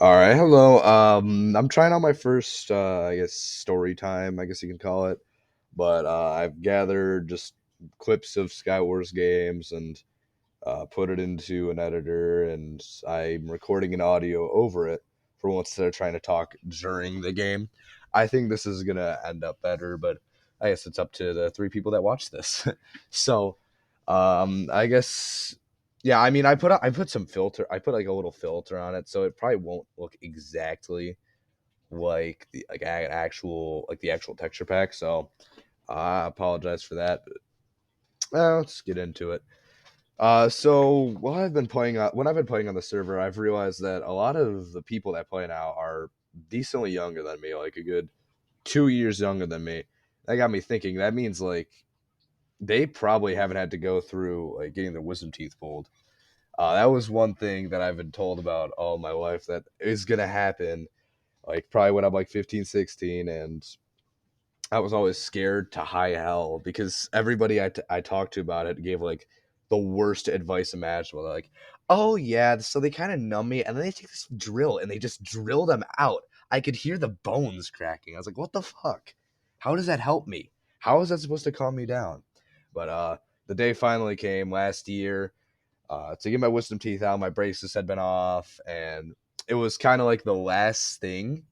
All right, hello. I'm trying out my first, I guess, story time. I guess you can call it. But I've gathered just clips of Skywars games and put it into an editor, and I'm recording an audio over it for once instead of trying to talk during the game. I think this is gonna end up better, but I guess it's up to the three people that watch this. So, I guess, yeah. I mean, I put some filter. I put like a little filter on it, so it probably won't look exactly like the actual texture pack. So I apologize for that. Let's get into it. So when I've been playing on the server, I've realized that a lot of the people that play now are decently younger than me, like a good 2 years younger than me. That got me thinking. That means like they probably haven't had to go through like getting their wisdom teeth pulled. That was one thing that I've been told about all my life that is gonna happen. Like probably when I'm like 15, 16, and I was always scared to high hell because everybody I talked to about it gave like the worst advice imaginable. They're like, oh yeah, so they kind of numb me, and then they take this drill and they just drill them out. I could hear the bones cracking. I was like, what the fuck? How does that help me? How is that supposed to calm me down? But the day finally came last year to get my wisdom teeth out. My braces had been off, and it was kind of like the last thing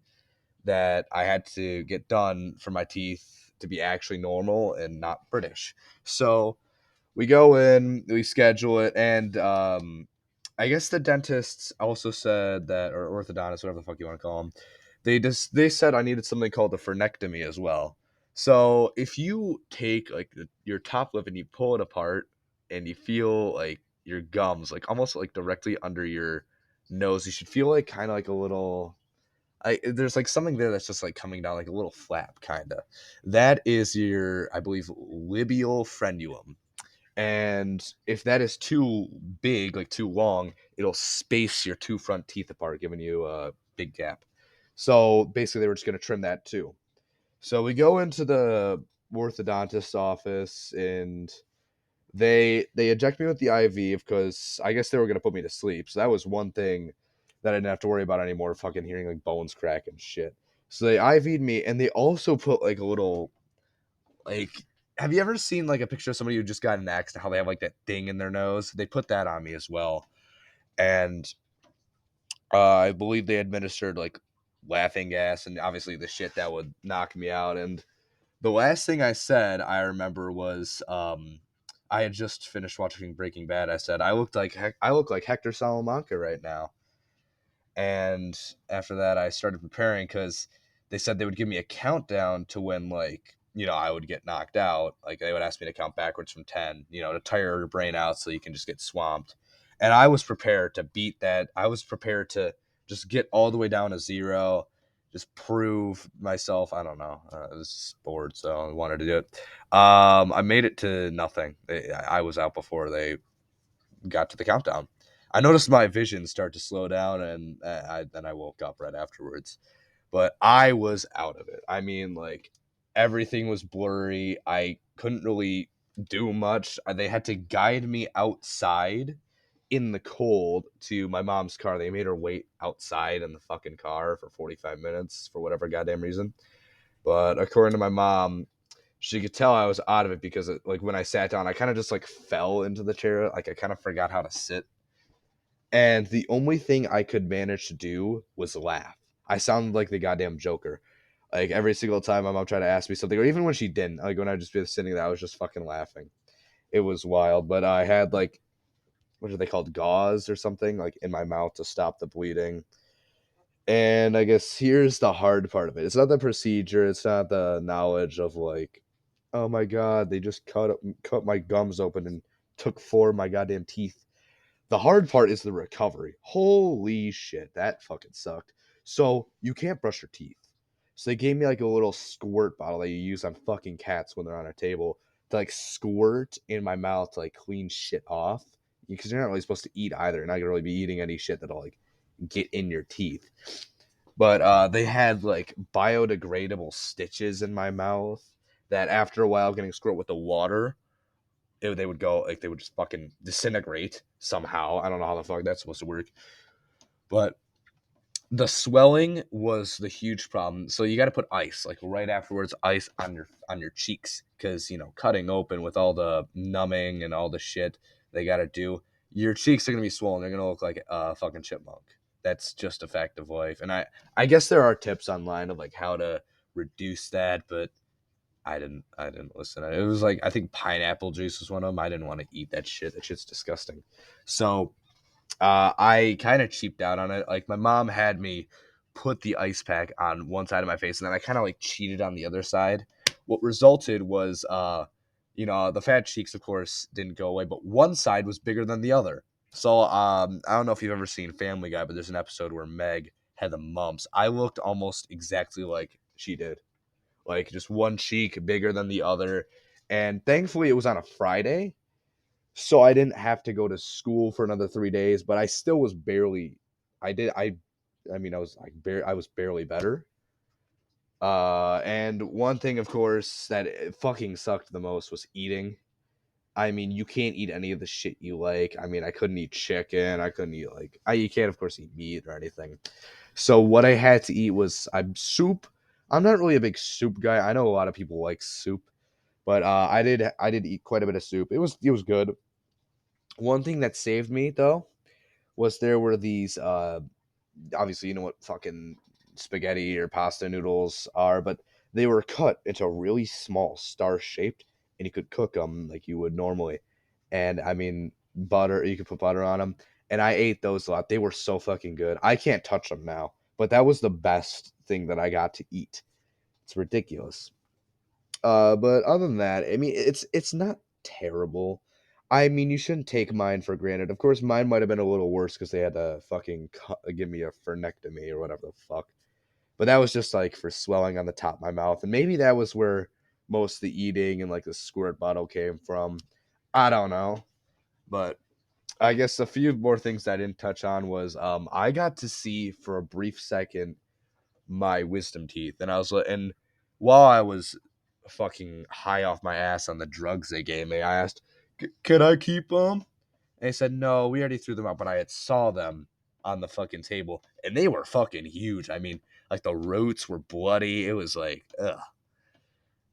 that I had to get done for my teeth to be actually normal and not British. So we go in, we schedule it, and I guess the dentists also said that, or orthodontist, whatever the fuck you want to call them, they said I needed something called a frenectomy as well. So if you take like your top lip and you pull it apart, and you feel like your gums, like almost like directly under your nose, you should feel like kind of like a little there's like something there that's just like coming down like a little flap kind of. That is your, I believe, labial frenulum. And if that is too big, like too long, it'll space your two front teeth apart, giving you a big gap. So basically, they were just going to trim that too. So we go into the orthodontist's office, and they eject me with the IV because I guess they were gonna put me to sleep. So that was one thing that I didn't have to worry about anymore. Fucking hearing like bones crack and shit. So they IV'd me, and they also put like a little like. Have you ever seen like a picture of somebody who just got in an accident? How they have like that thing in their nose? They put that on me as well, and I believe they administered like laughing gas and obviously the shit that would knock me out. And the last thing I said, I remember, was I had just finished watching Breaking Bad. I said I look like Hector Salamanca right now. And after that, I started preparing because they said they would give me a countdown to when I would get knocked out. Like they would ask me to count backwards from 10, to tire your brain out so you can just get swamped. And I was prepared to beat that. I was prepared to just get all the way down to zero, just prove myself. I don't know. I was bored, so I wanted to do it. I made it to nothing. I was out before they got to the countdown. I noticed my vision start to slow down, and then I woke up right afterwards. But I was out of it. I mean, like everything was blurry. I couldn't really do much. They had to guide me outside in the cold to my mom's car. They made her wait outside in the fucking car for 45 minutes for whatever goddamn reason. But according to my mom, she could tell I was out of it because like when I sat down, I kind of just like fell into the chair. Like I kind of forgot how to sit. And the only thing I could manage to do was laugh. I sounded like the goddamn Joker. Like every single time my mom tried to ask me something, or even when she didn't, like when I just be sitting there, I was just fucking laughing. It was wild. But I had like, what are they called, gauze or something, like in my mouth to stop the bleeding. And I guess here's the hard part of it. It's not the procedure. It's not the knowledge of like, oh my god, they just cut my gums open and took four of my goddamn teeth. The hard part is the recovery. Holy shit, that fucking sucked. So you can't brush your teeth. So they gave me like a little squirt bottle that you use on fucking cats when they're on a table to like squirt in my mouth to like clean shit off. Because you're not really supposed to eat either. You're not gonna really be eating any shit that'll like get in your teeth. But they had like biodegradable stitches in my mouth that after a while getting squirted with the water, they would go like they would just fucking disintegrate somehow. I don't know how the fuck that's supposed to work, but The swelling was the huge problem. So you got to put ice, like right afterwards, ice on your cheeks, because cutting open with all the numbing and all the shit they got to do, your cheeks are gonna be swollen. They're gonna look like a fucking chipmunk. That's just a fact of life. And I guess there are tips online of like how to reduce that, but I didn't listen. It was like I think pineapple juice was one of them. I didn't want to eat that shit. That shit's disgusting. So I kind of cheaped out on it. Like my mom had me put the ice pack on one side of my face, and then I kind of like cheated on the other side. What resulted was, the fat cheeks, of course, didn't go away, but one side was bigger than the other. So I don't know if you've ever seen Family Guy, but there's an episode where Meg had the mumps. I looked almost exactly like she did, like just one cheek bigger than the other. And thankfully, it was on a Friday, so I didn't have to go to school for another 3 days. But I still was barely. I did. I mean, I was barely better. And one thing, of course, that fucking sucked the most was eating. I mean, you can't eat any of the shit you like. I mean, I couldn't eat chicken. I couldn't eat you can't, of course, eat meat or anything. So what I had to eat was soup. I'm not really a big soup guy. I know a lot of people like soup, but I did eat quite a bit of soup. It was good. One thing that saved me though was there were these obviously you know what fucking spaghetti or pasta noodles are, but they were cut into really small, star shaped, and you could cook them like you would normally. And I mean, butter, you could put butter on them. And I ate those a lot. They were so fucking good. I can't touch them now, but that was the best thing that I got to eat. It's ridiculous. But other than that, I mean, it's not terrible. I mean, you shouldn't take mine for granted. Of course, mine might have been a little worse because they had to fucking give me a fernectomy or whatever the fuck. But that was just like for swelling on the top of my mouth, and maybe that was where most of the eating and like the squirt bottle came from. I don't know, but I guess a few more things I didn't touch on was I got to see for a brief second my wisdom teeth, and and while I was fucking high off my ass on the drugs they gave me, I asked, "Can I keep them?" And they said, "No, we already threw them out." But I had saw them on the fucking table, and they were fucking huge. I mean, like the roots were bloody. It was like, ugh.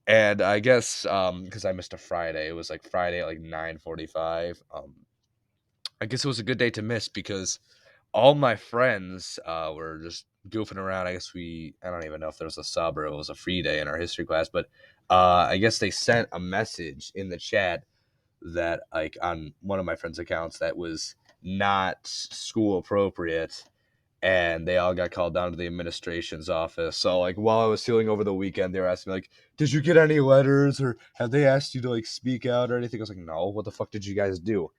And I guess because I missed a Friday, it was like Friday at like 9:45. I guess it was a good day to miss because all my friends were just goofing around. I don't even know if there was a sub or it was a free day in our history class, but I guess they sent a message in the chat that, like, on one of my friends' accounts that was not school appropriate. And they all got called down to the administration's office. So, like, while I was healing over the weekend, they were asking me, like, did you get any letters or have they asked you to, like, speak out or anything? I was like, no, what the fuck did you guys do?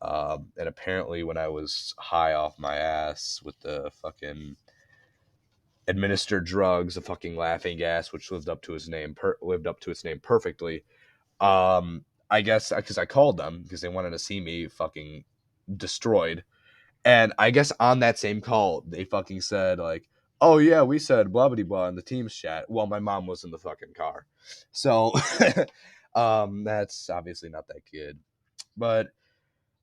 And apparently, when I was high off my ass with the fucking administered drugs, a fucking laughing gas, which lived up to its name perfectly. I guess because I called them because they wanted to see me fucking destroyed, and I guess on that same call they fucking said like, "Oh yeah, we said blah blah blah in the Teams chat." Well, my mom was in the fucking car, so that's obviously not that good, but.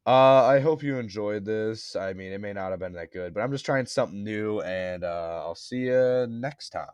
I hope you enjoyed this. I mean, it may not have been that good, but I'm just trying something new, and I'll see you next time.